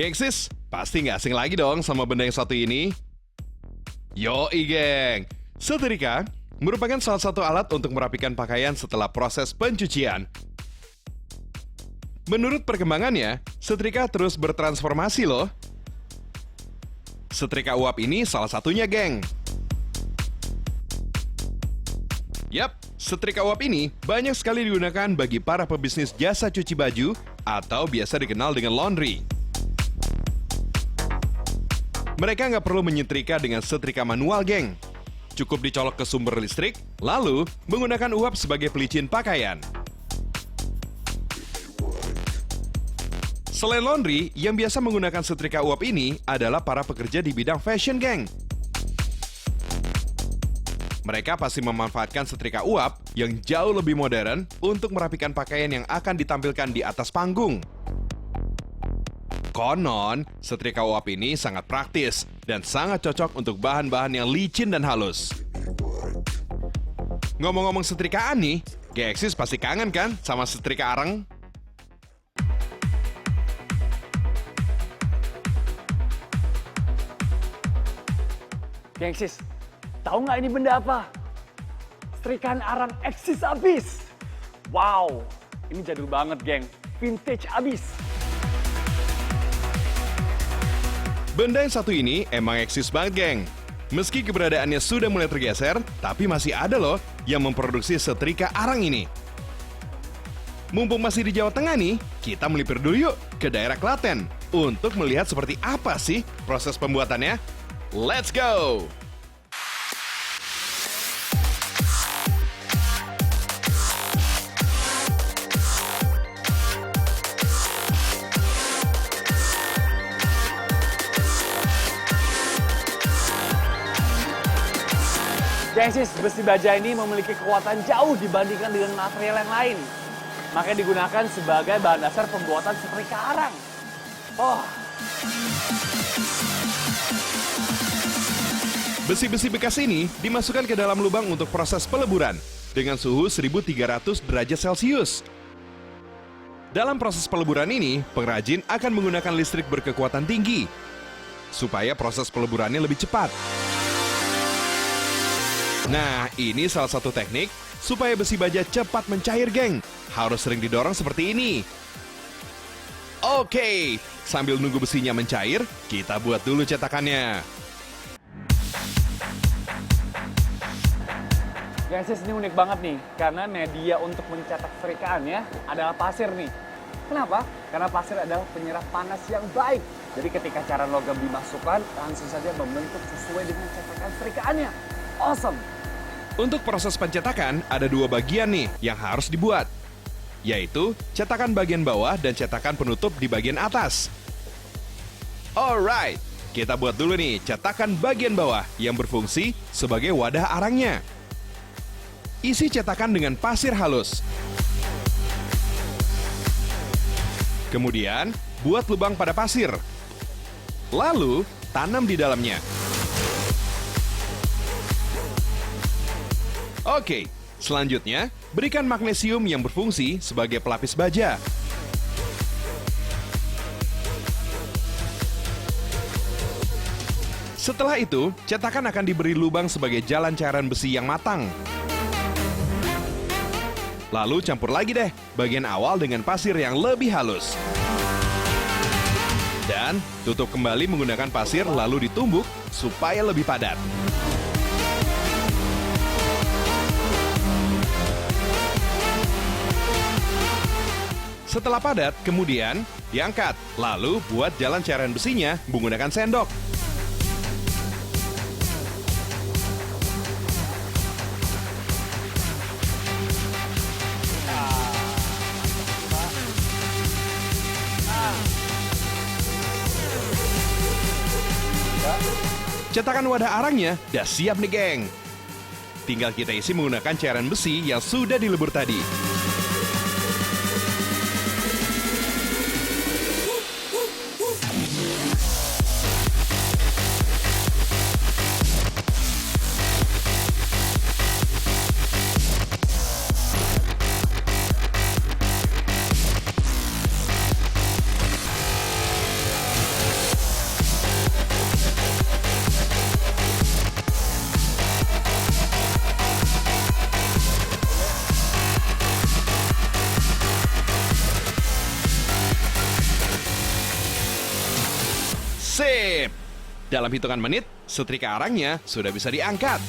Gengsis, pasti nggak asing lagi dong sama benda yang satu ini. Yoi geng, setrika merupakan salah satu alat untuk merapikan pakaian setelah proses pencucian. Menurut perkembangannya, setrika terus bertransformasi loh. Setrika uap ini salah satunya geng. Yap, setrika uap ini banyak sekali digunakan bagi para pebisnis jasa cuci baju atau biasa dikenal dengan laundry. Mereka nggak perlu menyetrika dengan setrika manual, geng. Cukup dicolok ke sumber listrik, lalu menggunakan uap sebagai pelicin pakaian. Selain laundry, yang biasa menggunakan setrika uap ini adalah para pekerja di bidang fashion, geng. Mereka pasti memanfaatkan setrika uap yang jauh lebih modern untuk merapikan pakaian yang akan ditampilkan di atas panggung. Konon, setrika uap ini sangat praktis dan sangat cocok untuk bahan-bahan yang licin dan halus. Ngomong-ngomong setrikaan nih, Gexis pasti kangen kan sama setrika arang? Gengsis, tahu nggak ini benda apa? Setrikaan arang eksis abis. Wow, ini jadul banget, geng. Vintage abis. Benda yang satu ini emang eksis banget, geng. Meski keberadaannya sudah mulai tergeser, tapi masih ada loh yang memproduksi setrika arang ini. Mumpung masih di Jawa Tengah nih, kita melipir dulu yuk ke daerah Klaten untuk melihat seperti apa sih proses pembuatannya. Let's go! Gengsis, besi baja ini memiliki kekuatan jauh dibandingkan dengan material yang lain. Makanya digunakan sebagai bahan dasar pembuatan setrika arang. Oh. Besi-besi bekas ini dimasukkan ke dalam lubang untuk proses peleburan dengan suhu 1300 derajat Celcius. Dalam proses peleburan ini, pengrajin akan menggunakan listrik berkekuatan tinggi supaya proses peleburannya lebih cepat. Nah, ini salah satu teknik supaya besi baja cepat mencair, geng. Harus sering didorong seperti ini. Oke, sambil nunggu besinya mencair, kita buat dulu cetakannya. Gengsis, ini unik banget nih, karena media untuk mencetak setrikaannya adalah pasir nih. Kenapa? Karena pasir adalah penyerap panas yang baik. Jadi ketika cairan logam dimasukkan, langsung saja membentuk sesuai dengan cetakan setrikaannya. Awesome! Untuk proses pencetakan, ada dua bagian nih yang harus dibuat, yaitu cetakan bagian bawah dan cetakan penutup di bagian atas. Alright, kita buat dulu nih cetakan bagian bawah yang berfungsi sebagai wadah arangnya. Isi cetakan dengan pasir halus. Kemudian, buat lubang pada pasir. Lalu, tanam di dalamnya. Oke, selanjutnya, berikan magnesium yang berfungsi sebagai pelapis baja. Setelah itu, cetakan akan diberi lubang sebagai jalan cairan besi yang matang. Lalu campur lagi deh bagian awal dengan pasir yang lebih halus. Dan tutup kembali menggunakan pasir lalu ditumbuk supaya lebih padat. Setelah padat, kemudian diangkat. Lalu buat jalan cairan besinya menggunakan sendok. Cetakan wadah arangnya udah siap nih, geng. Tinggal kita isi menggunakan cairan besi yang sudah dilebur tadi. Dalam hitungan menit, setrika arangnya sudah bisa diangkat.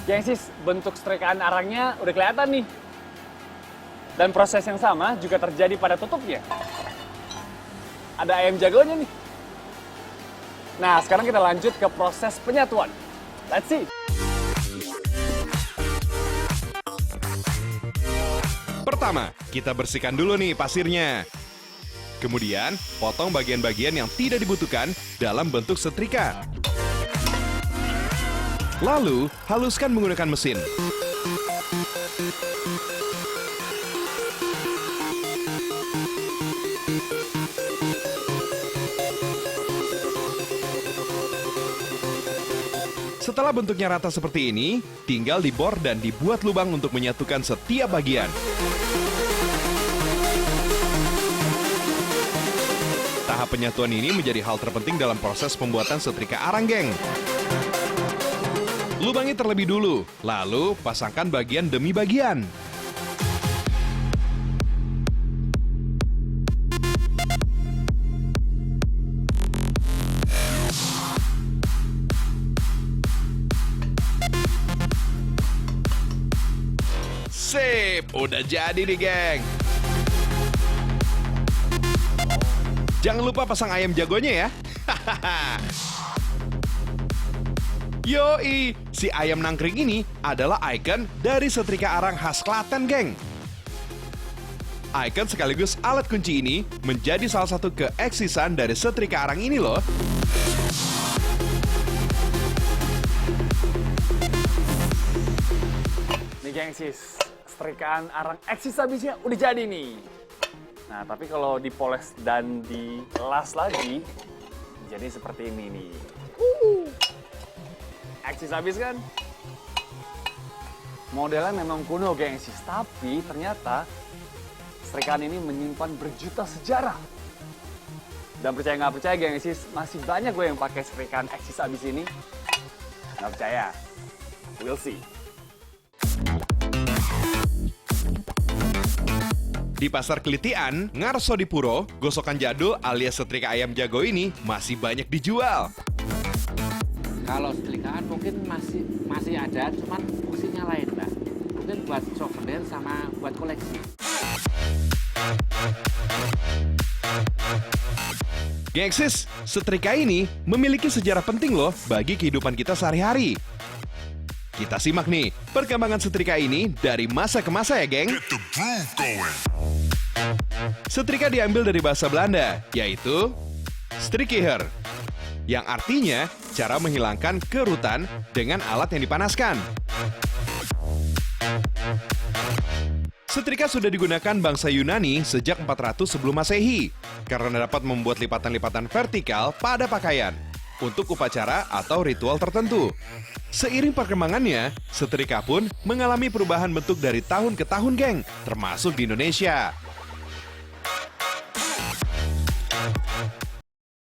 Gengsis, bentuk setrikaan arangnya udah kelihatan nih. Dan proses yang sama juga terjadi pada tutupnya. Ada ayam jagonya nih. Nah, sekarang kita lanjut ke proses penyatuan. Let's see. Pertama, kita bersihkan dulu nih pasirnya. Kemudian, potong bagian-bagian yang tidak dibutuhkan dalam bentuk setrika. Lalu, haluskan menggunakan mesin. Setelah bentuknya rata seperti ini, tinggal dibor dan dibuat lubang untuk menyatukan setiap bagian. Tahap penyatuan ini menjadi hal terpenting dalam proses pembuatan setrika arang, geng. Lubangi terlebih dulu, lalu pasangkan bagian demi bagian. Sip, udah jadi nih, geng. Jangan lupa pasang ayam jagonya ya. Yoi, si ayam nangkring ini adalah ikon dari setrika arang khas Klaten, geng. Ikon sekaligus alat kunci ini menjadi salah satu keeksisan dari setrika arang ini loh. Nih gengsis, setrikaan arang eksis habisnya udah jadi nih. Nah, tapi kalau dipoles dan dilas lagi, jadi seperti ini nih. Eksis habis kan? Modelnya memang kuno gengsis, tapi ternyata setrikaan ini menyimpan berjuta sejarah. Dan percaya nggak percaya gengsis, masih banyak gue yang pakai setrikaan eksis habis ini. Nggak percaya? We'll see. Di Pasar Kelitian, Ngarsodipuro, gosokan jadul alias setrika ayam jago ini masih banyak dijual. Kalau setrikaan mungkin masih ada, cuman fungsinya lain lah. Mungkin buat souvenir sama buat koleksi. Gengsis, setrika ini memiliki sejarah penting loh bagi kehidupan kita sehari-hari. Kita simak nih perkembangan setrika ini dari masa ke masa ya, geng. Setrika diambil dari bahasa Belanda, yaitu strikiher, yang artinya cara menghilangkan kerutan dengan alat yang dipanaskan. Setrika sudah digunakan bangsa Yunani sejak 400 sebelum Masehi karena dapat membuat lipatan-lipatan vertikal pada pakaian untuk upacara atau ritual tertentu. Seiring perkembangannya, setrika pun mengalami perubahan bentuk dari tahun ke tahun, geng, termasuk di Indonesia.